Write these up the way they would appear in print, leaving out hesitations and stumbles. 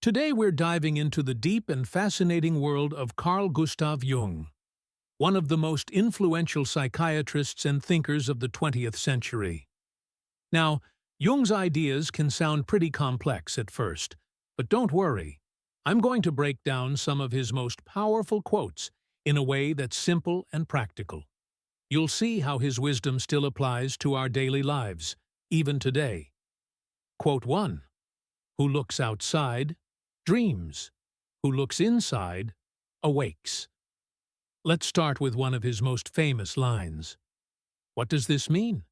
Today we're diving into the deep and fascinating world of Carl Gustav Jung, one of the most influential psychiatrists and thinkers of the 20th century. Now, Jung's ideas can sound pretty complex at first, but don't worry. I'm going to break down some of his most powerful quotes in a way that's simple and practical. You'll see how his wisdom still applies to our daily lives, even today. Quote 1. Who looks outside, dreams. Who looks inside, awakes. Let's start with one of his most famous lines. What does this mean?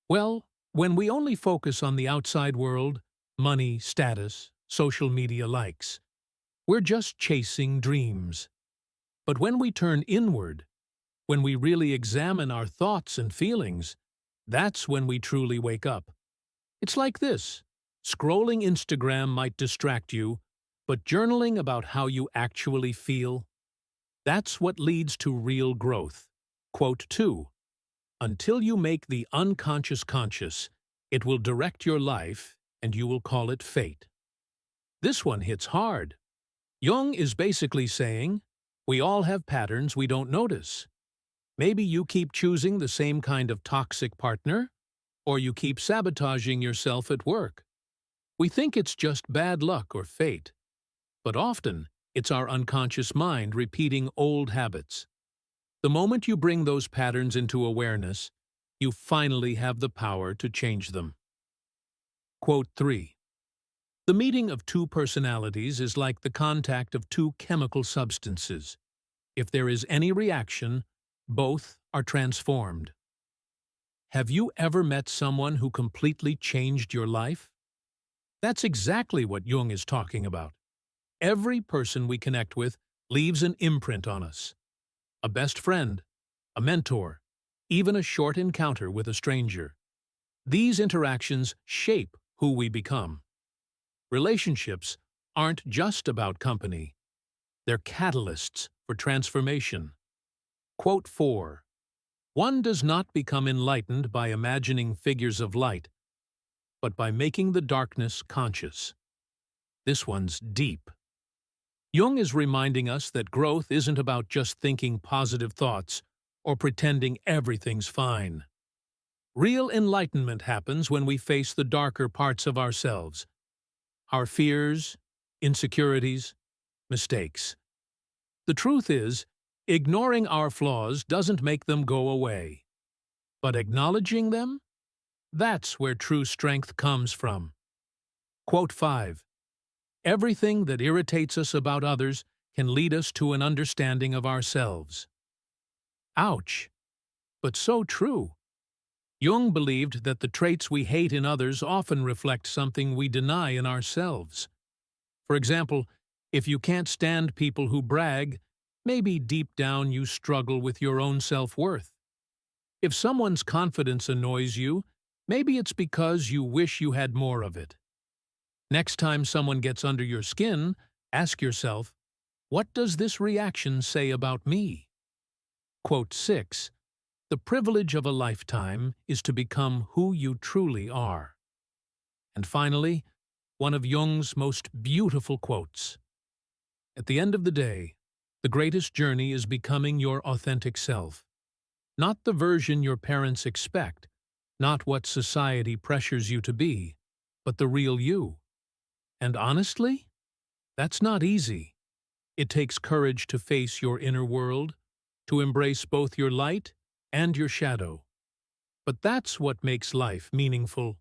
Well, when we only focus on the outside world, money, status, social media likes, we're just chasing dreams. But when we turn inward, when we really examine our thoughts and feelings, that's when we truly wake up. It's like this. Scrolling Instagram might distract you, but journaling about how you actually feel, that's what leads to real growth. Quote 2. Until you make the unconscious conscious, it will direct your life and you will call it fate. This one hits hard. Jung is basically saying, we all have patterns we don't notice. Maybe you keep choosing the same kind of toxic partner, or you keep sabotaging yourself at work. We think it's just bad luck or fate, but often it's our unconscious mind repeating old habits. The moment you bring those patterns into awareness, you finally have the power to change them. Quote 3. The meeting of two personalities is like the contact of two chemical substances. If there is any reaction, both are transformed. Have you ever met someone who completely changed your life? That's exactly what Jung is talking about. Every person we connect with leaves an imprint on us. A best friend, a mentor, even a short encounter with a stranger. These interactions shape who we become. Relationships aren't just about company. They're catalysts for transformation. Quote 4. One does not become enlightened by imagining figures of light, but by making the darkness conscious. This one's deep. Jung is reminding us that growth isn't about just thinking positive thoughts or pretending everything's fine. Real enlightenment happens when we face the darker parts of ourselves, our fears, insecurities, mistakes. The truth is, ignoring our flaws doesn't make them go away. But acknowledging them? That's where true strength comes from. Quote 5. Everything that irritates us about others can lead us to an understanding of ourselves. Ouch! But so true. Jung believed that the traits we hate in others often reflect something we deny in ourselves. For example, if you can't stand people who brag, maybe deep down you struggle with your own self-worth. If someone's confidence annoys you, maybe it's because you wish you had more of it. Next time someone gets under your skin, ask yourself, what does this reaction say about me? Quote 6. The privilege of a lifetime is to become who you truly are. And finally, one of Jung's most beautiful quotes. At the end of the day, the greatest journey is becoming your authentic self. Not the version your parents expect, not what society pressures you to be, but the real you. And honestly, that's not easy. It takes courage to face your inner world, to embrace both your light and your shadow. But that's what makes life meaningful.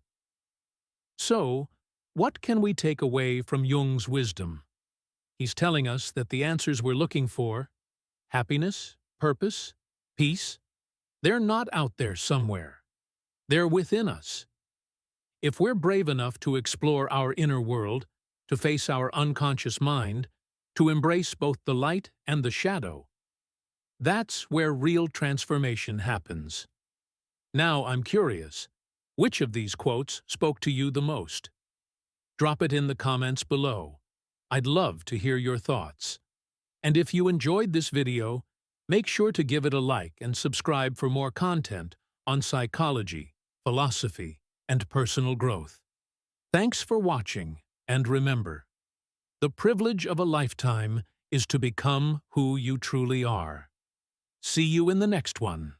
So, what can we take away from Jung's wisdom? He's telling us that the answers we're looking for, happiness, purpose, peace, they're not out there somewhere. They're within us. If we're brave enough to explore our inner world, to face our unconscious mind, to embrace both the light and the shadow, that's where real transformation happens. Now I'm curious, which of these quotes spoke to you the most? Drop it in the comments below. I'd love to hear your thoughts. And if you enjoyed this video, make sure to give it a like and subscribe for more content on psychology, philosophy, and personal growth. Thanks for watching, and remember, The privilege of a lifetime is to become who you truly are. See you in the next one.